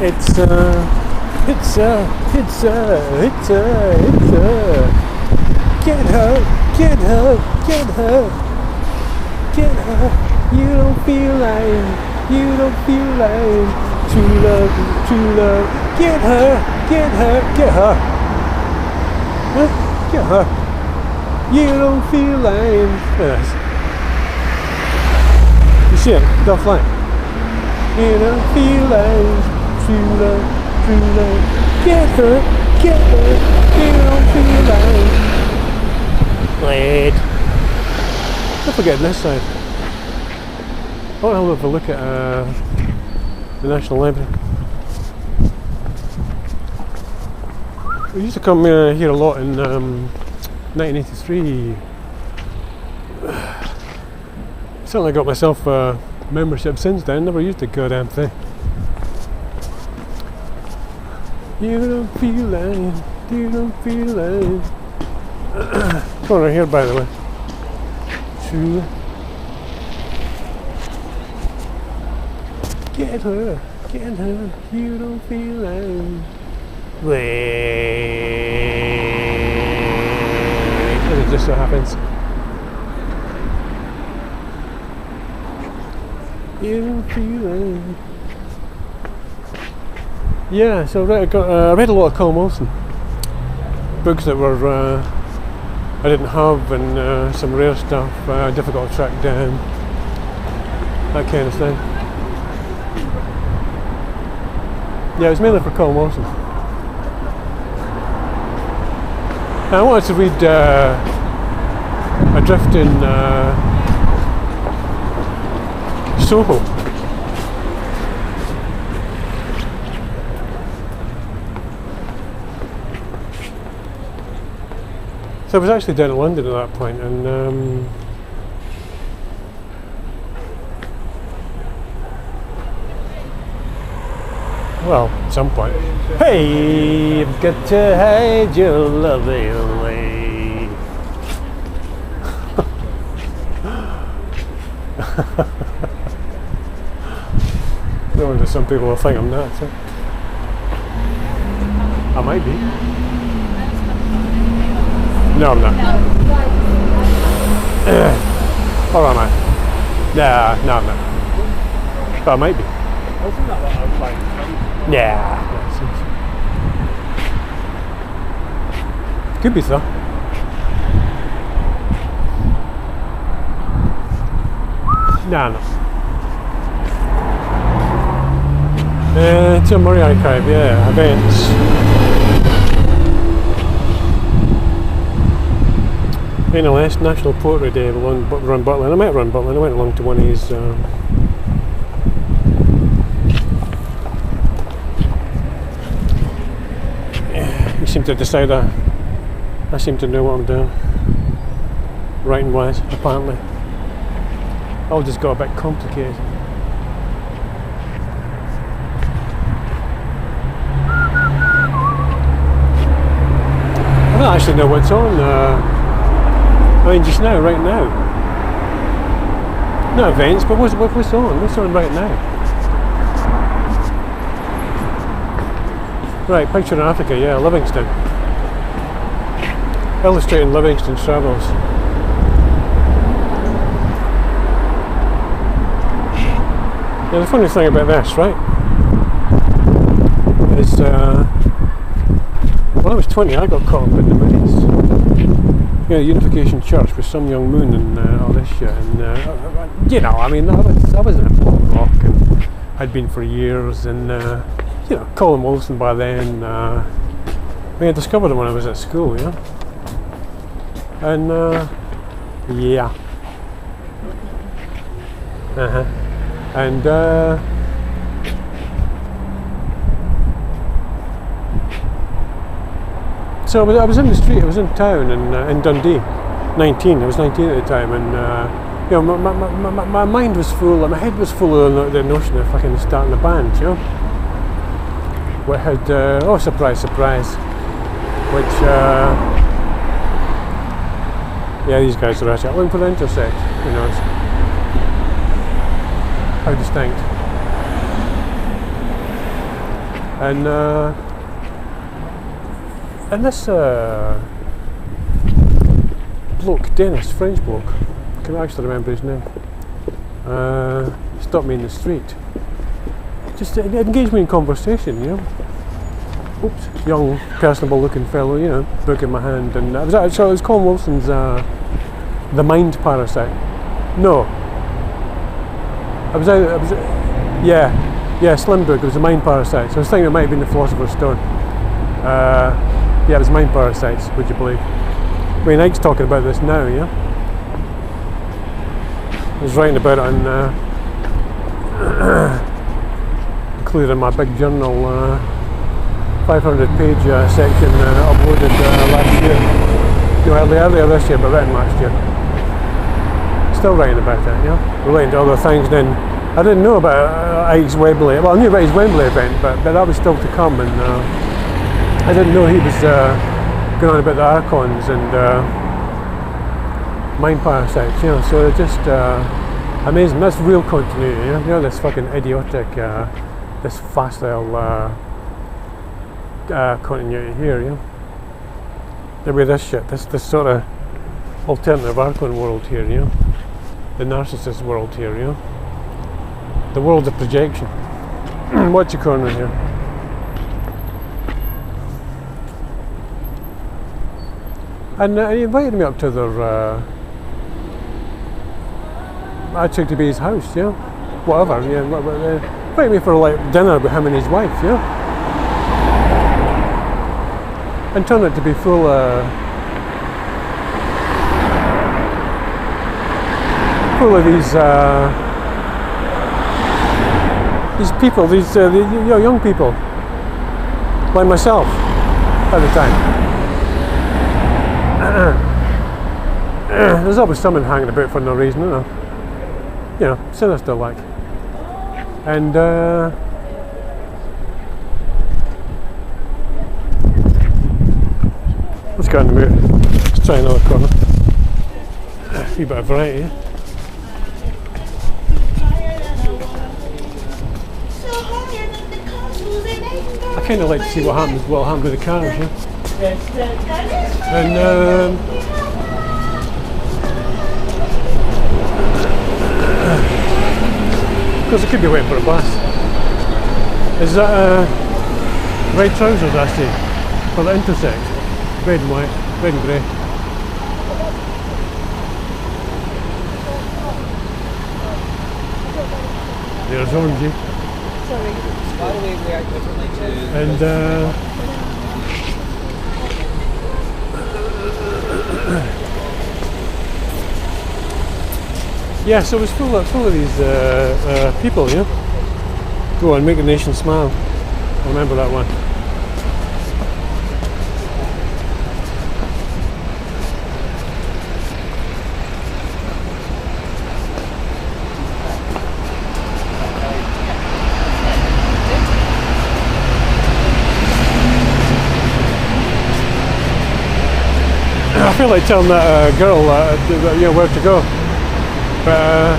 It's get her, get her, get her, get her. You don't feel like, you don't feel like true love, true love. Get her, get her, get her. Huh? Get her. You don't feel like this. You see it? They'll fly. You don't feel like true love, true love. Get her, get her. You don't feel like. Wait. Don't forget this side. I want to have a look at the National Library. We used to come here a lot in 1983. Certainly got myself a membership since then. Never used the goddamn thing. You don't feel like, you don't feel like. Going right here, by the way. True. Get her, get her. You don't feel like. Wait. And it just so happens. You don't feel like. Yeah, so I read a lot of Colm Wilson. Books that were I didn't have, and some rare stuff, difficult to track down, that kind of thing. Yeah, it was mainly for Colm Wilson. And I wanted to read Adrift in Soho. So I was actually down in London at that point, and well, at some point. Hey, you've got to hide your love away. No wonder some people will think I'm nuts. Huh? I might be. No, I'm not. Or am I? Nah, no, I'm not. But I might be. Yeah. Could be so. Nah, no. It's a Murray Archive, yeah, events. NLS, National Portrait Day, run Butland. I might run Butland. I went along to one of his. You seem to decide I seem to know what I'm doing. Writing wise, apparently. All just got a bit complicated. I don't actually know what's on. I mean, just now, right now. No events, but what's on? What's on right now? Right, picture in Africa, yeah, Livingston. Illustrating Livingston's travels. Yeah, the funny thing about this, right, is when I was 20, I got caught up in the movies. Yeah, Unification Church with Some Young Moon and all this shit, and you know, I mean, I was in a pop rock and had been for years, and you know, Colm Wilson by then. I mean, I discovered him when I was at school, yeah, and yeah, and so I was in the street, I was in town in Dundee, 19, I was 19 at the time, and you know, my mind was full, my head was full of the notion of fucking starting a band, you know. We had, oh surprise, surprise, which, yeah, these guys are actually looking for the intersect, you know, how distinct. and this bloke, Dennis, French bloke, I can actually remember his name, stopped me in the street. Just engaged me in conversation, you know. Oops, young, personable-looking fellow, you know, book in my hand, and it was Colin Wilson's The Mind Parasite. No, slim book. It was The Mind Parasite. So I was thinking it might have been The Philosopher's Stone. Yeah, it was Mind Parasites. Would you believe? Ray Knight's talking about this now, yeah. I was writing about it on, included in my big journal, 500-page section uploaded last year. You know, earlier this year, but written last year. Still writing about it, yeah. Relating to other things. Then I didn't know about Ike's Wembley. Well, I knew about his Wembley event, but that was still to come, and I didn't know he was going on about the Archons and Mind Parasites, you know. So it's just amazing. That's real continuity, you know. You know, this fucking idiotic, this facile continuity here, you know. The way this shit, this sort of alternative Archon world here, you know. The narcissist world here, you know. The world of projection. Watch your corner here. And he invited me up to their actually to be his house, you know. Whatever, yeah. Invited me for like dinner with him and his wife, you know. And turned out to be full of these people, these young people, like myself at the time. There's always someone hanging about for no reason, you know, sinister like. And let's go in the mood. Let's try another corner. A few bit of variety. I kind of like to see what happens with the cars, yeah. And of course, I could be waiting for a bus. Is that red trousers I see for the intersect? Red and white, red and grey. There's orangey. Sorry. By the way, we react differently to... And yeah, so it was full of these people, you know. Go on, make the nation smile. I remember that one. I feel like telling that girl, you know, where to go. But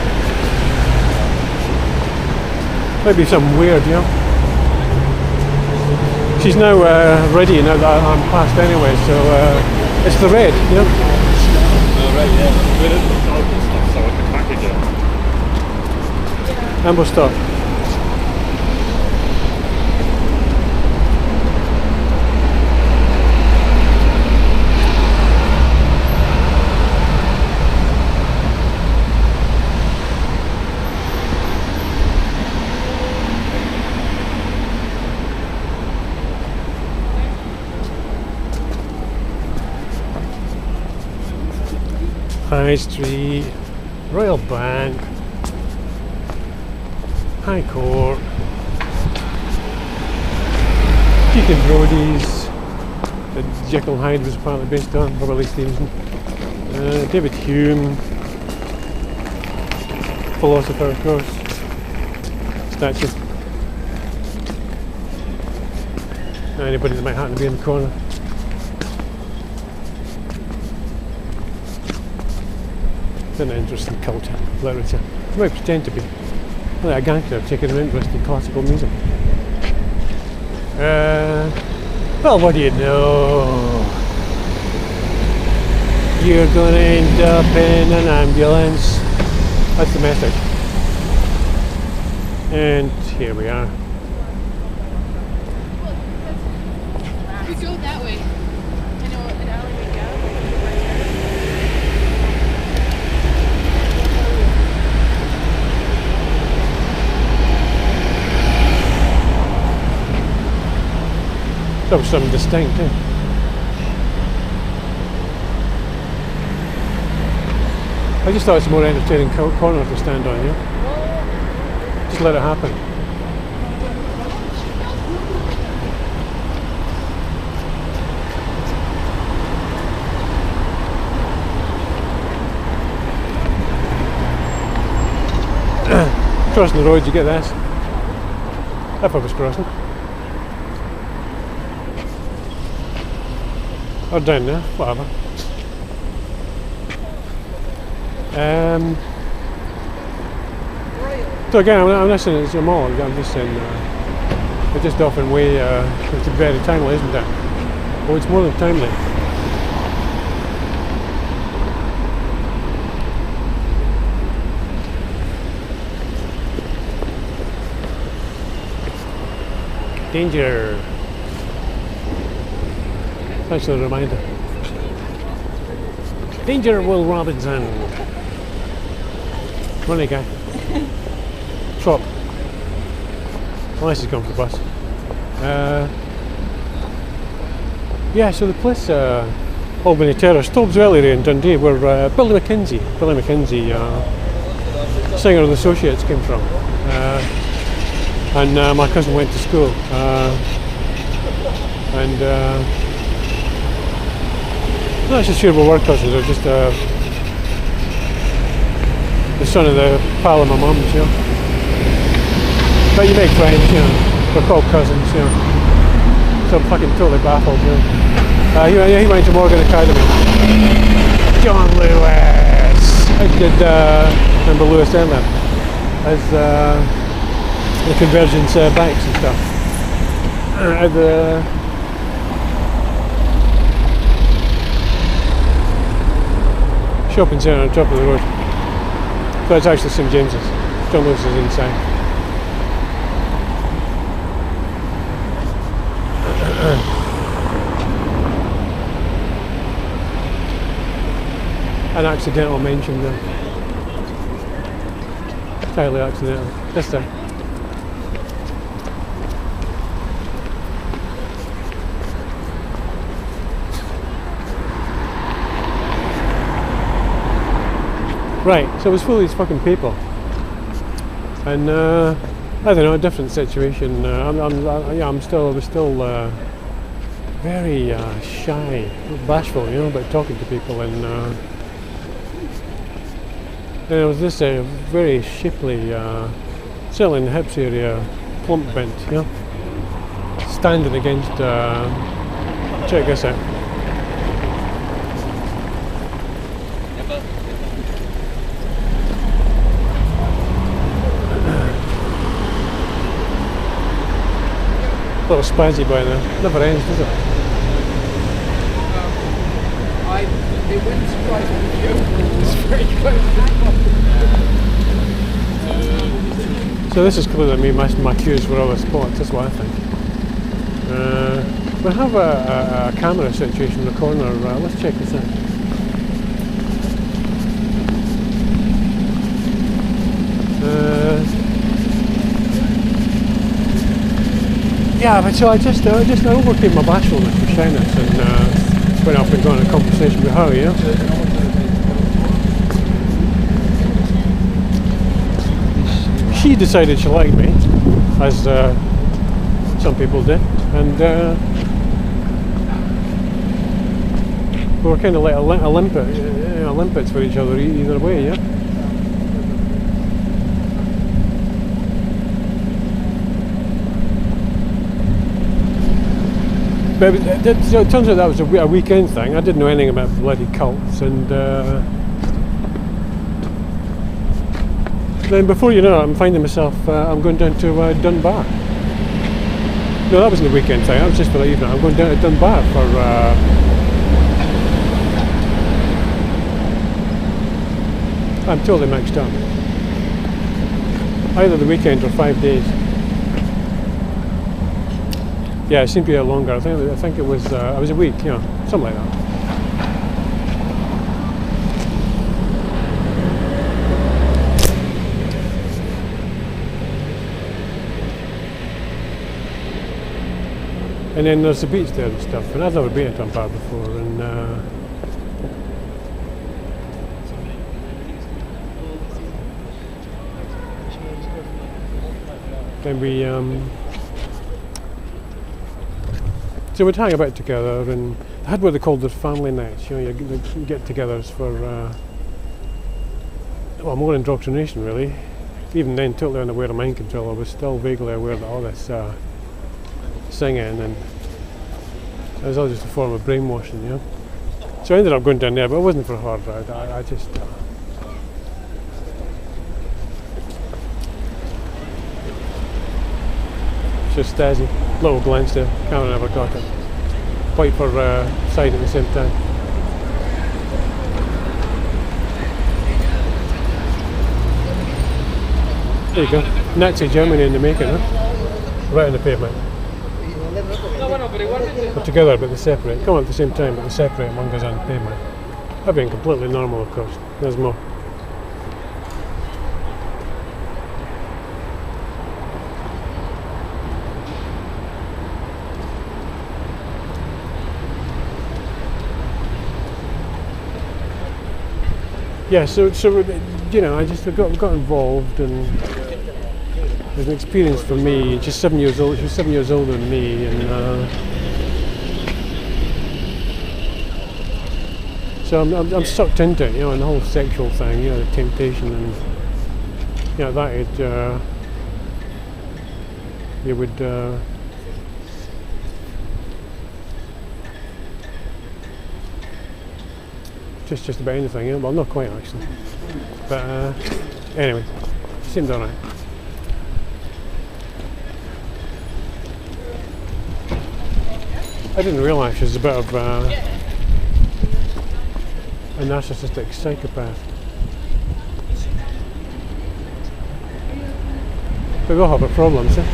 maybe something weird, you know. She's now ready now that I'm past anyway, so it's the red, you know. Oh, right, yeah. Where is the salt and stuff, so I can package it. And we'll stop. High Street, Royal Bank, High Court, Deacon Brodie's, that Jekyll and Hyde was apparently based on, Robert Lee Stevenson, David Hume, philosopher of course, statue. Anybody that might happen to be in the corner. An interest in culture, literature. They might pretend to be. Like a gangster taking an interest in classical music. Well, what do you know? You're gonna end up in an ambulance. That's the message. And here we are. You go that way. I know an alleyway down. That was something distinct, eh? I just thought it's a more entertaining corner to stand on, yeah? Just let it happen. Crossing the road, you get this. If I was crossing. Or down there, whatever. So again, I'm not saying it's a mall, I'm just saying it's just often way, it's very timely, isn't it? Oh, it's more than timely. Danger! Thanks for the reminder. Danger, Will Robinson! Money guy. Truck. Unless he's gone for the bus. Yeah, so the place, Albany Terrace, Stubbs Ellery in Dundee, where Billy McKenzie, singer of the Associates, came from. And my cousin went to school. I'm not actually sure we were cousins, or just the son of the pal of my mum's, you know. But you make friends, you know. We're called cousins, you know. So I'm fucking totally baffled, you know. He went to Morgan Academy. John Lewis! I did, remember Lewis Enlam as the Convergence bikes and stuff. At the shopping centre on top of the road. So it's actually St James's. John Lewis is inside. An accidental mention there. Entirely accidental. This time. Right, so it was full of these fucking people, and I don't know, a different situation. I was still very shy, bashful, you know, about talking to people, and there was this very shapely, certainly in the hips area, plump bent, you know, standing against. Check this out. A little spazzy by now. Never ends, does it? It wouldn't surprise me if you it's very close. So this is clearly me my cues for other spots, that's what I think. We have a camera situation in the corner, let's check this out. Yeah, but so I just overcame my bashfulness and shyness and went off and got in a conversation with her, you know. She decided she liked me, as some people did, and we were kind of like Olympics for each other either way, yeah. But so it turns out that was a weekend thing. I didn't know anything about bloody cults, and then before you know it, I'm finding myself, I'm going down to Dunbar. No, that wasn't the weekend thing. That was just for the evening. I'm going down to Dunbar for. I'm totally mixed up. Either the weekend or 5 days. Yeah, it seemed to be a longer. I think it was a week. Yeah, something like that. And then there's the beach there and stuff. And I've never been to Dunbar before. And then we so we'd hang about together, and they had what they called their family nights. You know, you get-togethers for well, more indoctrination really. Even then, totally unaware of mind control. I was still vaguely aware that all this singing and it was all just a form of brainwashing, you know. So I ended up going down there, but it wasn't for a hard ride. I just just a little glance there. Camera never got it. White for side at the same time. There you go. Nazi Germany in the making, huh? Right on the pavement. They're together but they separate. Come on at the same time but they separate and one goes on the pavement. That being completely normal, of course. There's more. Yeah, so you know, I just got involved, and it was an experience for me. Just 7 years old. She was 7 years older than me, and so I'm sucked into it, you know, and the whole sexual thing, you know, the temptation, and you know, at that age, you would. Just about anything, yeah? Well, not quite actually, but anyway, seemed alright. I didn't realise she was a bit of a narcissistic psychopath. But we all have our problems, eh?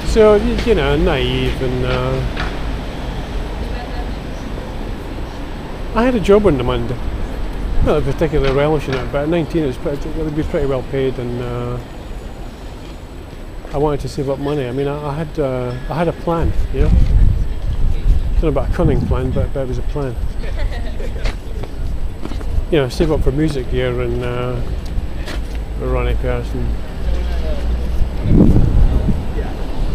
So, you know, naive, and I had a job on the Monday. Not particularly relishing it, but at 19 it would be pretty well paid, and I wanted to save up money. I mean, I had a plan, you know. It's not about a cunning plan, but it was a plan. You know, save up for music gear and a running person.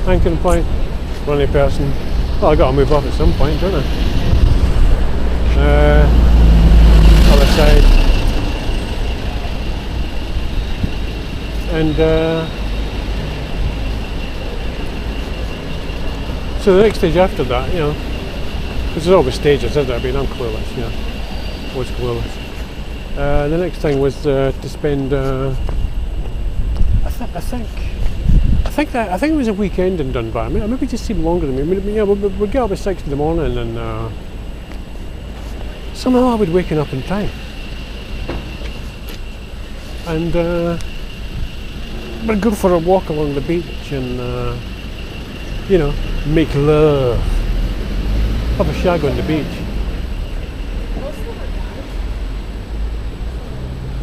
Anchoring point, running person. Well, I got to move off at some point, don't I? Other side, and so the next stage after that, you know, because there's always stages, isn't there? I mean, I'm clueless, you know, was clueless. The next thing was to spend. I think it was a weekend in Dunbar. Maybe it just seemed longer than me. I mean, yeah, we'd get up at 6 in the morning, and somehow I would waking up in time, and we'd go for a walk along the beach, and you know, make love, have a shag on the beach.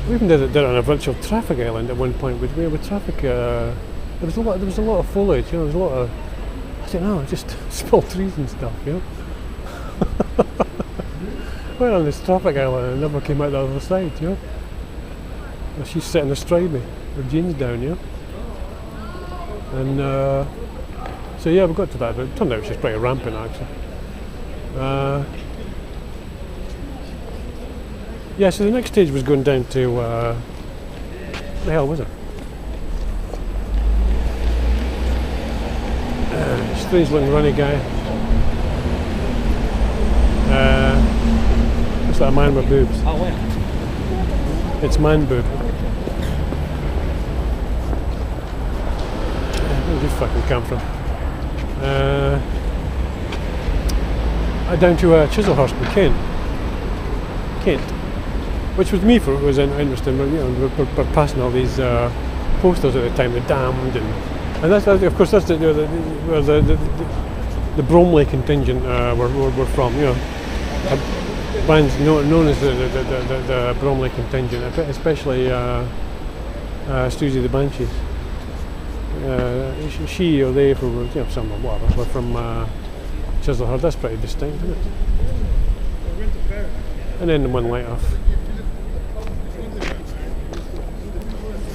We even did it on a virtual traffic island at one point. With traffic. There was a lot of foliage, you know. There was a lot of, I don't know, just small trees and stuff, you know. Went on this traffic island and never came out the other side, you know. And she's sitting astride me, her jeans down, you know. And so yeah, we got to that. But it turned out she was pretty rampant actually. Yeah, so the next stage was going down to what the hell was it? Strange looking runny guy. looks like a man with boobs. Oh, where? It's man boob. Where did you fucking come from? Down to Chislehurst in Kent, which was me for it was interesting. But, you know, we're passing all these posters at the time, the damned, and that's of course that's where the Bromley contingent were from. You know, bands known as the Bromley contingent, especially Susie the Banshees. She or they, who were, you know, some or whatever, were from Chislehurst. That's pretty distinct, isn't it? And then the one light off.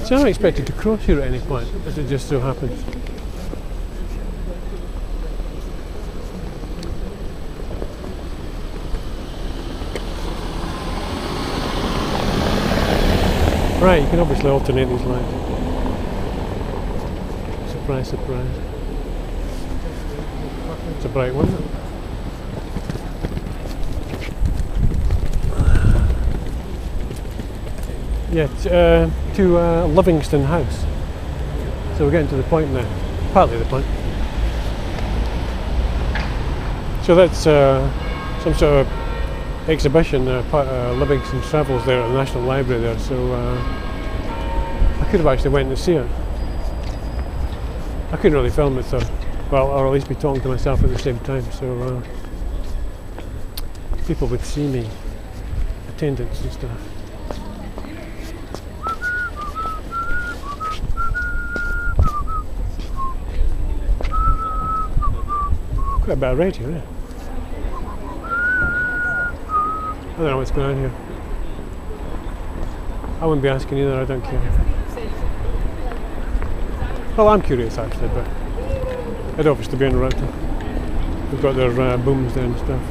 So I'm not expected to cross here at any point, as it just so happens. Right, you can obviously alternate these lines. Surprise, surprise. It's a bright one, isn't it? Yeah, to Livingston House. So we're getting to the point now. Partly the point. So that's some sort of exhibition, Livingston Travels there at the National Library there, so I could have actually went to see it. I couldn't really film it, so, well, or at least be talking to myself at the same time, so people would see me, attendance and stuff. Quite a bit of red here, eh? I don't know what's going on here. I wouldn't be asking either, I don't care. Well, I'm curious actually, but I'd obviously be interrupted. They've got their booms there and stuff.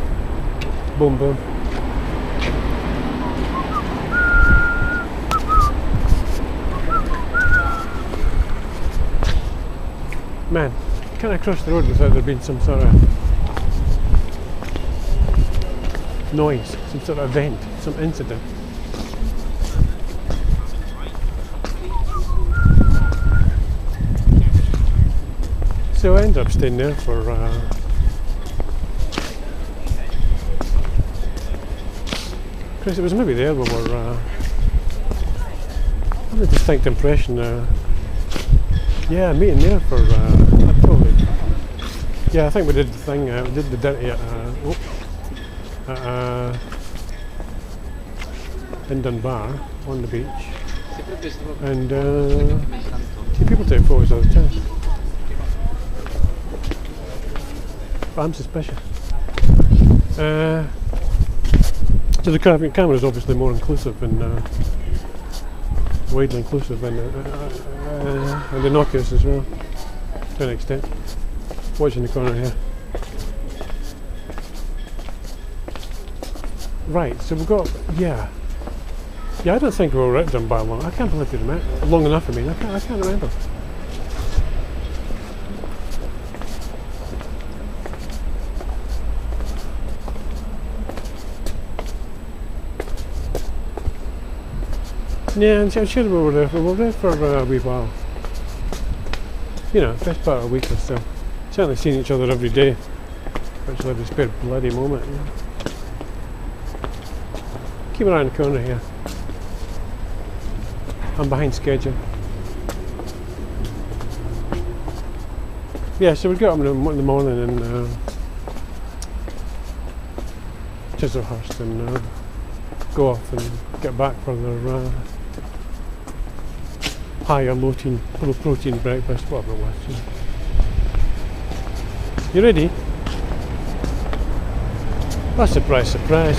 Boom, boom. Man, can't I cross the road without there being some sort of noise, some sort of event, some incident? So I ended up staying there for because it was maybe there we were I had a distinct impression yeah, meeting there for probably, yeah, I think we did the thing, we did the dirty at in Dunbar on the beach, and people take photos all the time. But I'm suspicious. So the camera is obviously more inclusive and widely inclusive, and innocuous as well, to an extent. Watching the corner here. Right, so we've got, yeah, I don't think we were at Dunbar long. I can't believe you remember. Long enough, I mean, I can't remember. Yeah, I'm sure we were there. We were there for a wee while. You know, best part of a week or so. Certainly seeing each other every day. Actually, every spare bloody moment. You know. Keep an eye on the corner here. I'm behind schedule. Yeah, so we get up in the morning in Chislehurst and go off and get back for their higher low protein breakfast, whatever it was. You know. You ready? Oh, surprise, surprise.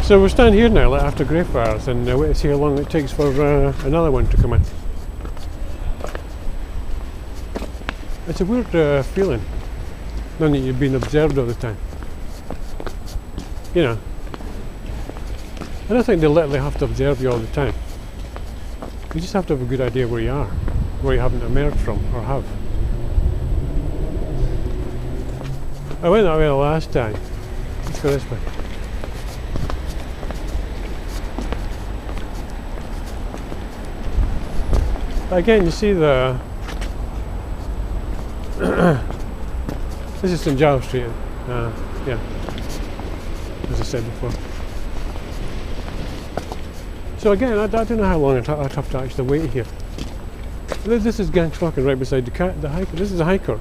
So we're standing here now, like after Greyfriars, and wait to see how long it takes for another one to come in. It's a weird feeling, knowing that you've been observed all the time. You know, I don't think they literally have to observe you all the time. You just have to have a good idea where you are, where you haven't emerged from, or have. I went that way the last time. Let's go this way. Again, you see the this is St Giles Street. Yeah, as I said before. So again, I don't know how long I'd have to actually wait here. This is Gangstalking right beside the hiker. This is a hiker.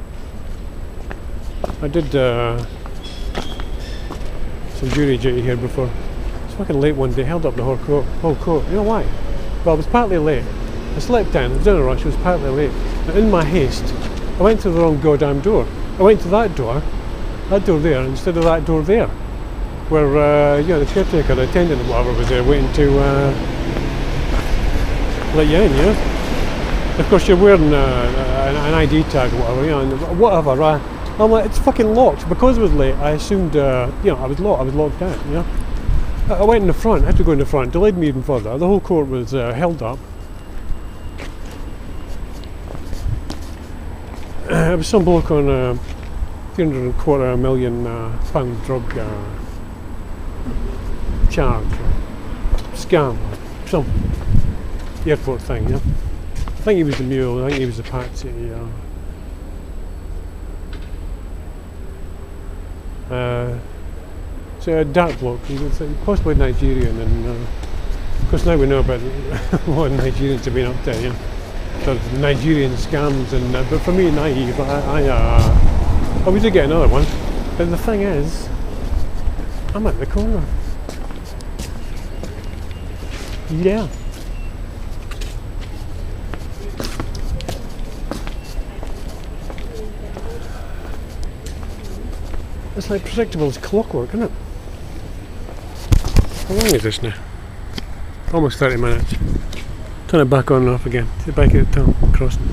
I did some jury duty here before. It's fucking late one day, held up the whole court. You know why? Well, I was partly late. I slept in, I was in a rush, I was partly late. And in my haste, I went to the wrong goddamn door. I went to that door there, instead of that door there. Where, you know, the caretaker, the attendant or whatever was there waiting to let you in, you know? Of course, you're wearing an ID tag or whatever, you know, and whatever. I'm like, it's fucking locked. Because I was late, I assumed, you know, I was locked out, you know? I went in the front, I had to go in the front, delayed me even further. The whole court was held up. It was some bloke on a £325 million drug charge, scam, some airport thing, yeah. I think he was the mule, I think he was the patsy, so a dark bloke, he was possibly Nigerian, and of course now we know about what Nigerians have been up to, you know. There's Nigerian scams, and but for me, naive, we did get another one. But the thing is, I'm at the corner. Yeah. It's like predictable as clockwork, isn't it? How long is this now? Almost 30 minutes. Turn it back on and off again. See if I get it crossing.